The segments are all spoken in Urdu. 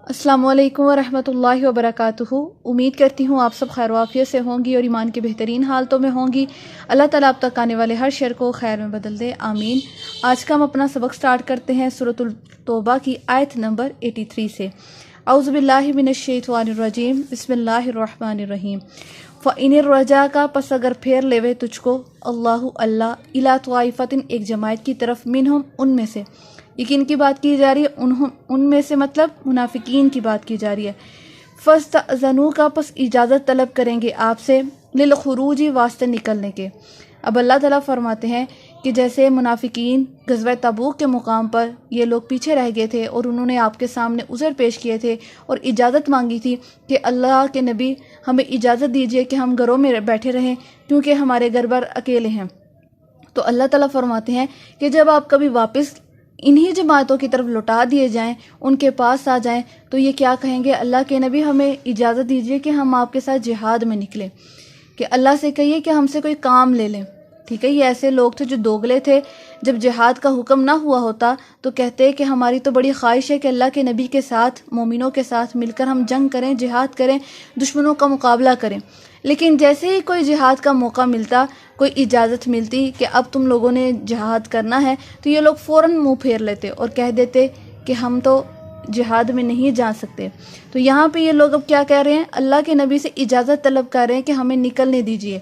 السلام علیکم ورحمۃ اللہ وبرکاتہ۔ امید کرتی ہوں آپ سب خیر و عافیت سے ہوں گی اور ایمان کے بہترین حالتوں میں ہوں گی۔ اللہ تعالیٰ آپ تک آنے والے ہر شر کو خیر میں بدل دے، آمین۔ آج کا ہم اپنا سبق سٹارٹ کرتے ہیں سورۃ التوبہ کی آیت نمبر 83 سے۔ اعوذ باللہ من الشیطان الرجیم، بسم اللہ الرحمن الرحیم۔ فَإِنِ الرَّجَاكَ پس اگر پھیر لیوے تجھ کو اللہ إِلَىٰ طَائِفَةٍ ایک جماعت کی طرف منہم ان میں سے، یہ کن کی بات کی جا رہی ہے؟ ان میں سے مطلب منافقین کی بات کی جا رہی ہے۔ فَاسْتَأْذَنُوكَ پس اجازت طلب کریں گے آپ سے، لِلْخُرُوجِ واسطے نکلنے کے۔ اب اللہ تعالیٰ فرماتے ہیں کہ جیسے منافقین غزوہ تبوک کے مقام پر یہ لوگ پیچھے رہ گئے تھے اور انہوں نے آپ کے سامنے عذر پیش کیے تھے اور اجازت مانگی تھی کہ اللہ کے نبی ہمیں اجازت دیجیے کہ ہم گھروں میں بیٹھے رہیں کیونکہ ہمارے گھر بار اکیلے ہیں۔ تو اللہ تعالیٰ فرماتے ہیں کہ جب آپ کبھی واپس انہی جماعتوں کی طرف لوٹا دیے جائیں، ان کے پاس آ جائیں، تو یہ کیا کہیں گے؟ اللہ کے نبی ہمیں اجازت دیجیے کہ ہم آپ کے ساتھ جہاد میں نکلیں، کہ اللہ سے کہیے کہ ہم سے کوئی کام لے لیں۔ ٹھیک ہے، یہ ایسے لوگ تھے جو دوگلے تھے، جب جہاد کا حکم نہ ہوا ہوتا تو کہتے کہ ہماری تو بڑی خواہش ہے کہ اللہ کے نبی کے ساتھ، مومنوں کے ساتھ مل کر ہم جنگ کریں، جہاد کریں، دشمنوں کا مقابلہ کریں۔ لیکن جیسے ہی کوئی جہاد کا موقع ملتا، کوئی اجازت ملتی کہ اب تم لوگوں نے جہاد کرنا ہے، تو یہ لوگ فوراً منہ پھیر لیتے اور کہہ دیتے کہ ہم تو جہاد میں نہیں جا سکتے۔ تو یہاں پہ یہ لوگ اب کیا کہہ رہے ہیں؟ اللہ کے نبی سے اجازت طلب کر رہے ہیں کہ ہمیں نکلنے دیجیے۔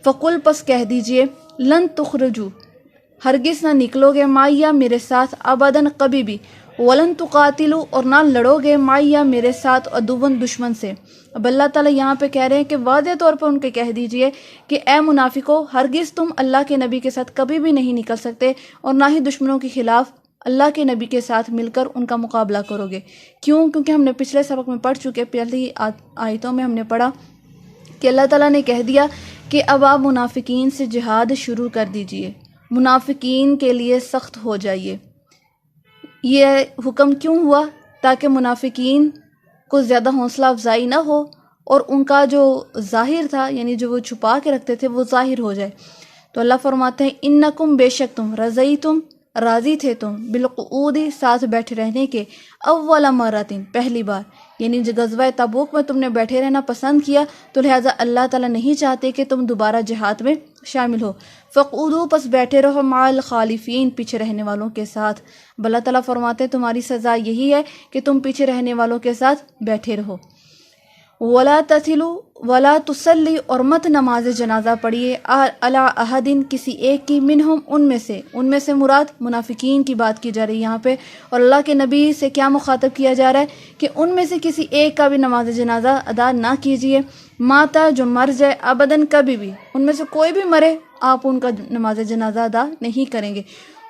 فقل پس کہہ دیجیے، لن تخرجو ہرگز نہ نکلو گے، معیا میرے ساتھ، ابداً کبھی بھی، ولن تقاتلو اور نہ لڑو گے، معیا میرے ساتھ، عدوًا دشمن سے۔ اب اللہ تعالیٰ یہاں پہ کہہ رہے ہیں کہ واضح طور پر ان کے کہہ دیجئے کہ اے منافقو، ہرگز تم اللہ کے نبی کے ساتھ کبھی بھی نہیں نکل سکتے اور نہ ہی دشمنوں کے خلاف اللہ کے نبی کے ساتھ مل کر ان کا مقابلہ کرو گے۔ کیوں؟ کیونکہ ہم نے پچھلے سبق میں پڑھ چکے، پہلی آیتوں میں ہم نے پڑھا کہ اللہ تعالیٰ نے کہہ دیا کہ اب آپ منافقین سے جہاد شروع کر دیجئے، منافقین کے لیے سخت ہو جائیے۔ یہ حکم کیوں ہوا؟ تاکہ منافقین کو زیادہ حوصلہ افزائی نہ ہو اور ان کا جو ظاہر تھا، یعنی جو وہ چھپا کے رکھتے تھے، وہ ظاہر ہو جائے۔ تو اللہ فرماتے ہیں انکم بے شک تم، رضیتم راضی تھے تم، بالقعود ساتھ بیٹھے رہنے کے، اول مرتين پہلی بار، یعنی جو غزوہ تبوک میں تم نے بیٹھے رہنا پسند کیا، تو لہٰذا اللہ تعالیٰ نہیں چاہتے کہ تم دوبارہ جہاد میں شامل ہو۔ فقعدوا پس بیٹھے رہو، مع الخالفین پیچھے رہنے والوں کے ساتھ۔ اللہ تعالیٰ فرماتے ہیں تمہاری سزا یہی ہے کہ تم پیچھے رہنے والوں کے ساتھ بیٹھے رہو۔ ولا تثلوا ولا تصلی اور مت نماز جنازہ پڑھیے، علی احد کسی ایک کی، منہم ان میں سے مراد منافقین کی بات کی جا رہی ہے یہاں پہ، اور اللہ کے نبی سے کیا مخاطب کیا جا رہا ہے کہ ان میں سے کسی ایک کا بھی نماز جنازہ ادا نہ کیجیے، ماتا جو مر جائے، ابداً کبھی بھی، ان میں سے کوئی بھی مرے آپ ان کا نماز جنازہ ادا نہیں کریں گے۔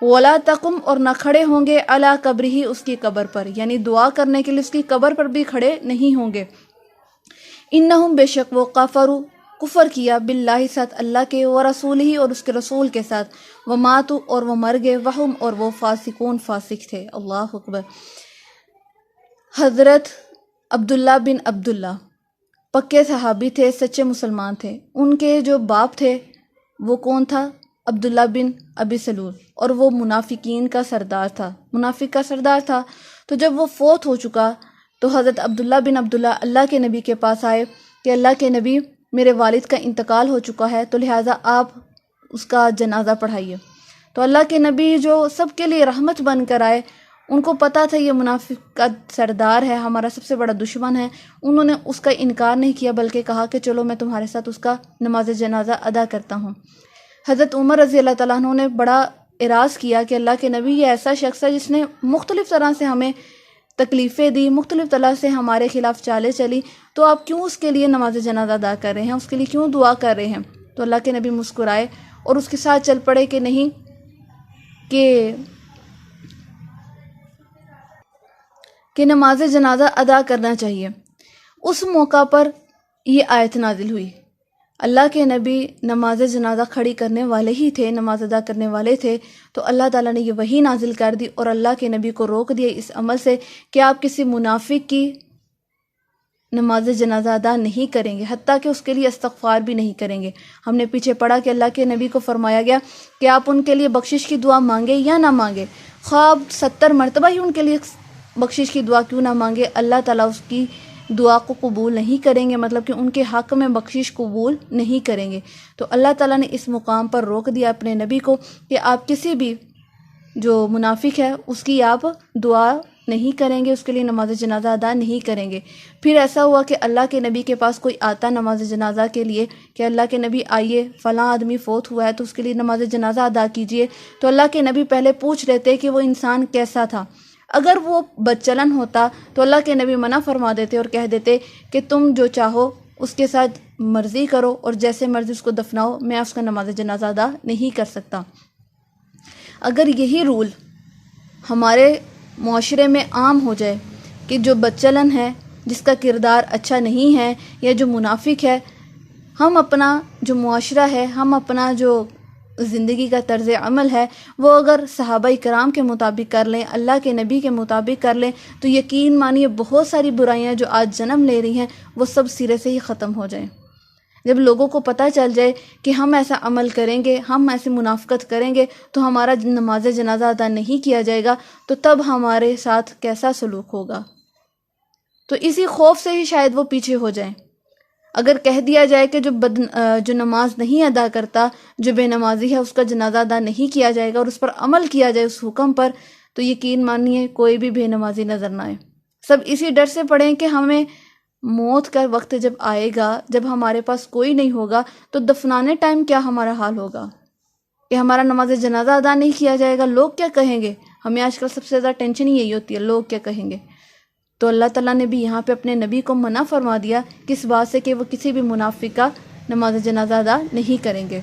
ولا تقم اور نہ کھڑے ہوں گے، علی قبرہ اس کی قبر پر، یعنی دعا کرنے کے لیے اس کی قبر پر بھی کھڑے نہیں ہوں گے۔ انہم بے شک وہ کفروا کفر کیا، باللہ ساتھ اللہ کے، ورسولہ اور اس کے رسول کے ساتھ، وماتوا اور وہ مر گئے، وہم اور وہ فاسقون فاسق تھے۔ اللہ اکبر۔ حضرت عبداللہ بن عبداللہ پکے صحابی تھے، سچے مسلمان تھے۔ ان کے جو باپ تھے وہ کون تھا؟ عبداللہ بن ابی سلول، اور وہ منافقین کا سردار تھا، منافق کا سردار تھا۔ تو جب وہ فوت ہو چکا تو حضرت عبداللہ بن عبداللہ اللہ کے نبی کے پاس آئے کہ اللہ کے نبی، میرے والد کا انتقال ہو چکا ہے، تو لہٰذا آپ اس کا جنازہ پڑھائیے۔ تو اللہ کے نبی جو سب کے لیے رحمت بن کر آئے، ان کو پتہ تھا یہ منافق کا سردار ہے، ہمارا سب سے بڑا دشمن ہے، انہوں نے اس کا انکار نہیں کیا بلکہ کہا کہ چلو میں تمہارے ساتھ اس کا نماز جنازہ ادا کرتا ہوں۔ حضرت عمر رضی اللہ تعالیٰ عنہ نے بڑا اعراض کیا کہ اللہ کے نبی، یہ ایسا شخص ہے جس نے مختلف طرح سے ہمیں تکلیفیں دی، مختلف طرح سے ہمارے خلاف چالیں چلی، تو آپ کیوں اس کے لیے نماز جنازہ ادا کر رہے ہیں، اس کے لیے کیوں دعا کر رہے ہیں؟ تو اللہ کے نبی مسکرائے اور اس کے ساتھ چل پڑے کہ نہیں، کہ نماز جنازہ ادا کرنا چاہیے۔ اس موقع پر یہ آیت نازل ہوئی۔ اللہ کے نبی نماز جنازہ کھڑی کرنے والے ہی تھے، نماز ادا کرنے والے تھے، تو اللہ تعالیٰ نے یہ وحی نازل کر دی اور اللہ کے نبی کو روک دیا اس عمل سے کہ آپ کسی منافق کی نماز جنازہ ادا نہیں کریں گے، حتیٰ کہ اس کے لیے استغفار بھی نہیں کریں گے۔ ہم نے پیچھے پڑھا کہ اللہ کے نبی کو فرمایا گیا کہ آپ ان کے لیے بخشش کی دعا مانگے یا نہ مانگے، خواہ 70 مرتبہ ہی ان کے لیے بخشش کی دعا کیوں نہ مانگے، اللہ تعالیٰ اس کی دعا کو قبول نہیں کریں گے، مطلب کہ ان کے حق میں بخشش قبول نہیں کریں گے۔ تو اللہ تعالیٰ نے اس مقام پر روک دیا اپنے نبی کو کہ آپ کسی بھی جو منافق ہے اس کی آپ دعا نہیں کریں گے، اس کے لیے نماز جنازہ ادا نہیں کریں گے۔ پھر ایسا ہوا کہ اللہ کے نبی کے پاس کوئی آتا نماز جنازہ کے لیے کہ اللہ کے نبی آئیے، فلاں آدمی فوت ہوا ہے تو اس کے لیے نماز جنازہ ادا کیجئے، تو اللہ کے نبی پہلے پوچھ لیتے کہ وہ انسان کیسا تھا۔ اگر وہ بدچلن ہوتا تو اللہ کے نبی منع فرما دیتے اور کہہ دیتے کہ تم جو چاہو اس کے ساتھ مرضی کرو اور جیسے مرضی اس کو دفناؤ، میں اس کا نماز جنازہ ادا نہیں کر سکتا۔ اگر یہی رول ہمارے معاشرے میں عام ہو جائے کہ جو بدچلن ہے، جس کا کردار اچھا نہیں ہے یا جو منافق ہے، ہم اپنا جو معاشرہ ہے، ہم اپنا جو زندگی کا طرز عمل ہے وہ اگر صحابہ کرام کے مطابق کر لیں، اللہ کے نبی کے مطابق کر لیں، تو یقین مانیے بہت ساری برائیاں جو آج جنم لے رہی ہیں وہ سب سرے سے ہی ختم ہو جائیں۔ جب لوگوں کو پتہ چل جائے کہ ہم ایسا عمل کریں گے، ہم ایسی منافقت کریں گے تو ہمارا نماز جنازہ ادا نہیں کیا جائے گا، تو تب ہمارے ساتھ کیسا سلوک ہوگا۔ تو اسی خوف سے ہی شاید وہ پیچھے ہو جائیں۔ اگر کہہ دیا جائے کہ جو نماز نہیں ادا کرتا، جو بے نمازی ہے، اس کا جنازہ ادا نہیں کیا جائے گا اور اس پر عمل کیا جائے اس حکم پر، تو یقین مانیے کوئی بھی بے نمازی نظر نہ آئے۔ سب اسی ڈر سے پڑھیں کہ ہمیں موت کا وقت جب آئے گا، جب ہمارے پاس کوئی نہیں ہوگا، تو دفنانے ٹائم کیا ہمارا حال ہوگا کہ ہمارا نماز جنازہ ادا نہیں کیا جائے گا، لوگ کیا کہیں گے۔ ہمیں آج کل سب سے زیادہ ٹینشن ہی یہی ہوتی ہے، لوگ کیا کہیں گے۔ تو اللہ تعالیٰ نے بھی یہاں پہ اپنے نبی کو منع فرما دیا کس بات سے کہ وہ کسی بھی منافق کا نماز جنازہ ادا نہیں کریں گے۔